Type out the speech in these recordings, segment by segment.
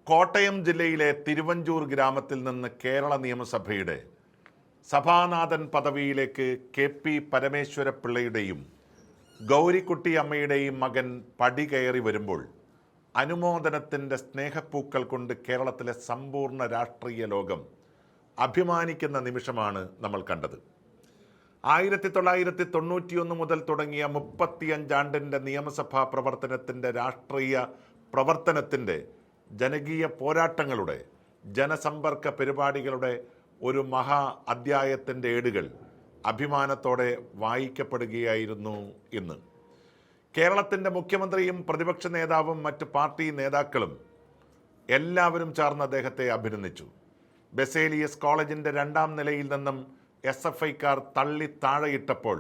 കോട്ടയം ജില്ലയിലെ തിരുവഞ്ചൂർ ഗ്രാമത്തിൽ നിന്ന് കേരള നിയമസഭയുടെ സഭാനാഥൻ പദവിയിലേക്ക് കെ.പി. പരമേശ്വരപിള്ളയുടെയും ഗൗരിക്കുട്ടി അമ്മയുടെയും മകൻ പടി കയറി വരുമ്പോൾ അനുമോദനത്തിൻ്റെ സ്നേഹപ്പൂക്കൾ കൊണ്ട് കേരളത്തിലെ സമ്പൂർണ്ണ രാഷ്ട്രീയ ലോകം അഭിമാനിക്കുന്ന നിമിഷമാണ് നമ്മൾ കണ്ടത്. 1991 മുതൽ തുടങ്ങിയ 35 ആണ്ടിൻ്റെ നിയമസഭാ പ്രവർത്തനത്തിൻ്റെ രാഷ്ട്രീയ പ്രവർത്തനത്തിൻ്റെ ജനകീയ പോരാട്ടങ്ങളുടെ ജനസമ്പർക്ക പരിപാടികളുടെ ഒരു മഹാ അധ്യായത്തിൻ്റെ ഏടുകൾ അഭിമാനത്തോടെ വായിക്കപ്പെടുകയായിരുന്നു ഇന്ന്. കേരളത്തിൻ്റെ മുഖ്യമന്ത്രിയും പ്രതിപക്ഷ നേതാവും മറ്റ് പാർട്ടി നേതാക്കളും എല്ലാവരും ചേർന്ന് അദ്ദേഹത്തെ അഭിനന്ദിച്ചു. ബെസേലിയസ് കോളേജിൻ്റെ 2ാം നിലയിൽ നിന്നും SFIക്കാർ തള്ളി താഴെയിട്ടപ്പോൾ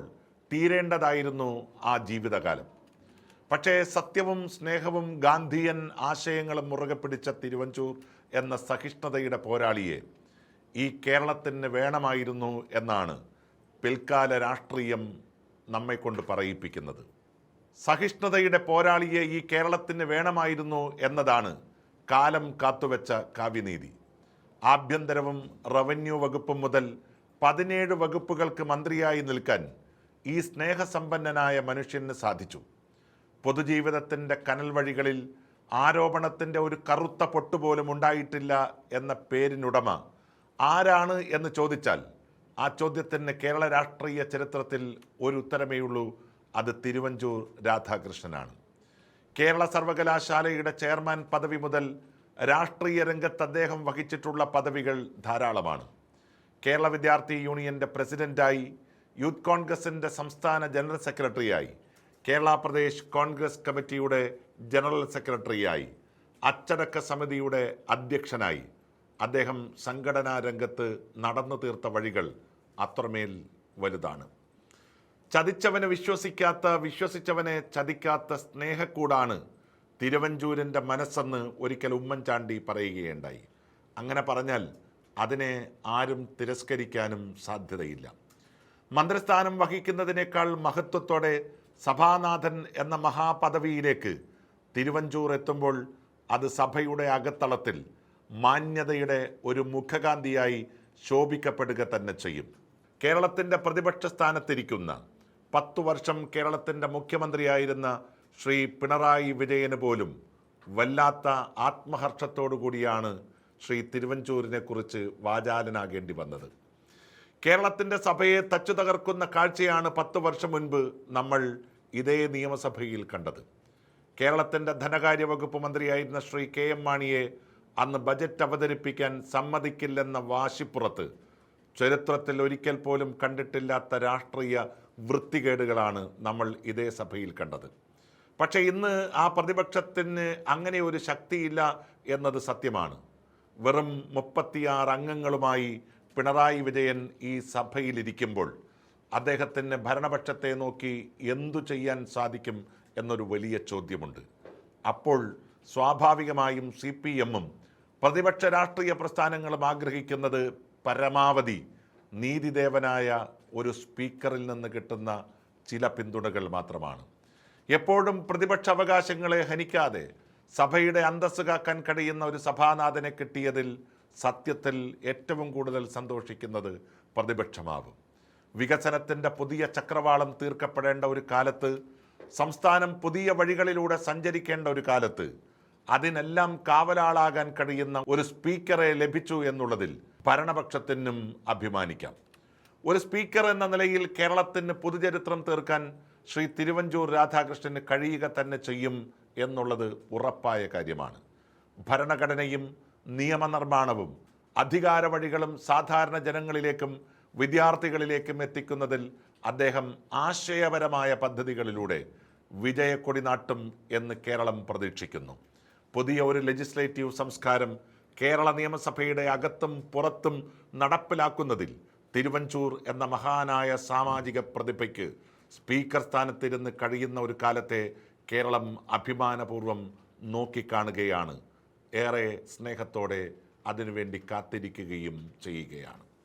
തീരേണ്ടതായിരുന്നു ആ ജീവിതകാലം. പക്ഷേ സത്യവും സ്നേഹവും ഗാന്ധിയൻ ആശയങ്ങളും മുറുകെ പിടിച്ച തിരുവഞ്ചൂർ എന്ന സഹിഷ്ണുതയുടെ പോരാളിയെ ഈ കേരളത്തിന് വേണമായിരുന്നു എന്നാണ് പിൽക്കാല രാഷ്ട്രീയം നമ്മെക്കൊണ്ട് പറയിപ്പിക്കുന്നത്. സഹിഷ്ണുതയുടെ പോരാളിയെ ഈ കേരളത്തിന് വേണമായിരുന്നു എന്നതാണ് കാലം കാത്തുവെച്ച കാവ്യനീതി. ആഭ്യന്തരവും റവന്യൂ വകുപ്പും മുതൽ 17 വകുപ്പുകൾക്ക് മന്ത്രിയായി നിൽക്കാൻ ഈ സ്നേഹസമ്പന്നനായ മനുഷ്യന് സാധിച്ചു. പൊതുജീവിതത്തിൻ്റെ കനൽ വഴികളിൽ ആരോപണത്തിൻ്റെ ഒരു കറുത്ത പൊട്ടുപോലും ഉണ്ടായിട്ടില്ല എന്ന പേരിനുടമ ആരാണ് എന്ന് ചോദിച്ചാൽ ആ ചോദ്യത്തിന് കേരള രാഷ്ട്രീയ ചരിത്രത്തിൽ ഒരു ഉത്തരമേയുള്ളൂ, അത് തിരുവഞ്ചൂർ രാധാകൃഷ്ണനാണ്. കേരള സർവകലാശാലയുടെ ചെയർമാൻ പദവി മുതൽ രാഷ്ട്രീയ രംഗത്ത് അദ്ദേഹം വഹിച്ചിട്ടുള്ള പദവികൾ ധാരാളമാണ്. കേരള വിദ്യാർത്ഥി യൂണിയൻ്റെ പ്രസിഡന്റായി, യൂത്ത് കോൺഗ്രസിൻ്റെ സംസ്ഥാന ജനറൽ സെക്രട്ടറിയായി, കേരള പ്രദേശ് കോൺഗ്രസ് കമ്മിറ്റിയുടെ ജനറൽ സെക്രട്ടറിയായി, അച്ചടക്ക സമിതിയുടെ അധ്യക്ഷനായി അദ്ദേഹം സംഘടനാ രംഗത്ത് നടന്നു തീർത്ത വഴികൾ അത്രമേൽ വലുതാണ്. ചതിച്ചവനെ വിശ്വസിക്കാത്ത, വിശ്വസിച്ചവനെ ചതിക്കാത്ത സ്നേഹക്കൂടാണ് തിരുവഞ്ചൂരിൻ്റെ മനസ്സെന്ന് ഒരിക്കൽ ഉമ്മൻചാണ്ടി പറയുകയുണ്ടായി. അങ്ങനെ പറഞ്ഞാൽ അതിനെ ആരും തിരസ്കരിക്കാനും സാധ്യതയില്ല. മന്ത്രിസ്ഥാനം വഹിക്കുന്നതിനേക്കാൾ മഹത്വത്തോടെ സഭാനാഥൻ എന്ന മഹാപദവിയിലേക്ക് തിരുവഞ്ചൂർ എത്തുമ്പോൾ അത് സഭയുടെ അകത്തളത്തിൽ മാന്യതയുടെ ഒരു മുഖകാന്തിയായി ശോഭിക്കപ്പെടുക തന്നെ ചെയ്യും. കേരളത്തിൻ്റെ പ്രതിപക്ഷ സ്ഥാനത്തിരിക്കുന്ന 10 വർഷം കേരളത്തിൻ്റെ മുഖ്യമന്ത്രിയായിരുന്ന ശ്രീ പിണറായി വിജയന് പോലും വല്ലാത്ത ആത്മഹർഷത്തോടു കൂടിയാണ് ശ്രീ തിരുവഞ്ചൂരിനെ കുറിച്ച് വാചാലനാകേണ്ടി വന്നത്. കേരളത്തിൻ്റെ സഭയെ തച്ചു തകർക്കുന്ന കാഴ്ചയാണ് 10 വർഷം മുൻപ് നമ്മൾ ഇതേ നിയമസഭയിൽ കണ്ടത്. കേരളത്തിൻ്റെ ധനകാര്യ വകുപ്പ് മന്ത്രിയായിരുന്ന ശ്രീ KM മാണിയെ അന്ന് ബജറ്റ് അവതരിപ്പിക്കാൻ സമ്മതിക്കില്ലെന്ന വാശിപ്പുറത്ത് ചരിത്രത്തിൽ ഒരിക്കൽ പോലും കണ്ടിട്ടില്ലാത്ത രാഷ്ട്രീയ വൃത്തികേടുകളാണ് നമ്മൾ ഇതേ സഭയിൽ കണ്ടത്. പക്ഷേ ഇന്ന് ആ പ്രതിപക്ഷത്തിന് അങ്ങനെ ഒരു ശക്തിയില്ല എന്നത് സത്യമാണ്. വെറും 36 അംഗങ്ങളുമായി പിണറായി വിജയൻ ഈ സഭയിലിരിക്കുമ്പോൾ അദ്ദേഹത്തിന് ഭരണപക്ഷത്തെ നോക്കി എന്തു ചെയ്യാൻ സാധിക്കും എന്നൊരു വലിയ ചോദ്യമുണ്ട്. അപ്പോൾ സ്വാഭാവികമായും CPM-ഉം പ്രതിപക്ഷ രാഷ്ട്രീയ പ്രസ്ഥാനങ്ങളും ആഗ്രഹിക്കുന്നത് പരമാവധി നീതിദേവനായ ഒരു സ്പീക്കറിൽ നിന്ന് കിട്ടുന്ന ചില പിന്തുണകൾ മാത്രമാണ്. എപ്പോഴും പ്രതിപക്ഷ അവകാശങ്ങളെ ഹനിക്കാതെ സഭയുടെ അന്തസ്സ് കാക്കാൻ കഴിയുന്ന ഒരു സഭാനാഥനെ കിട്ടിയതിൽ സത്യത്തിൽ ഏറ്റവും കൂടുതൽ സന്തോഷിക്കുന്നത് പ്രതിപക്ഷമാവും. വികസനത്തിൻ്റെ പുതിയ ചക്രവാളം തീർക്കപ്പെടേണ്ട ഒരു കാലത്ത്, സംസ്ഥാനം പുതിയ വഴികളിലൂടെ സഞ്ചരിക്കേണ്ട ഒരു കാലത്ത് അതിനെല്ലാം കാവലാളാകാൻ കഴിയുന്ന ഒരു സ്പീക്കറെ ലഭിച്ചു എന്നുള്ളതിൽ ഭരണപക്ഷത്തിനും അഭിമാനിക്കാം. ഒരു സ്പീക്കർ എന്ന നിലയിൽ കേരളത്തിന് പൊതുചരിത്രം തീർക്കാൻ ശ്രീ തിരുവഞ്ചൂർ രാധാകൃഷ്ണന് കഴിയുക തന്നെ ചെയ്യും എന്നുള്ളത് ഉറപ്പായ കാര്യമാണ്. ഭരണഘടനയും നിയമനിർമ്മാണവും അധികാര വഴികളും സാധാരണ ജനങ്ങളിലേക്കും വിദ്യാർത്ഥികളിലേക്കും എത്തിക്കുന്നതിൽ അദ്ദേഹം ആശയപരമായ പദ്ധതികളിലൂടെ വിജയക്കൊടി നാട്ടും എന്ന് കേരളം പ്രതീക്ഷിക്കുന്നു. പുതിയ ഒരു ലെജിസ്ലേറ്റീവ് സംസ്കാരം കേരള നിയമസഭയുടെ അകത്തും പുറത്തും നടപ്പിലാക്കുന്നതിൽ തിരുവഞ്ചൂർ എന്ന മഹാനായ സാമാജിക പ്രതിഭയ്ക്ക് സ്പീക്കർ സ്ഥാനത്തിരുന്ന് കഴിയുന്ന ഒരു കാലത്തെ കേരളം അഭിമാനപൂർവ്വം നോക്കിക്കാണുകയാണ്. ഏറെ സ്നേഹത്തോടെ അതിനുവേണ്ടി കാത്തിരിക്കുകയും ചെയ്യുകയാണ്.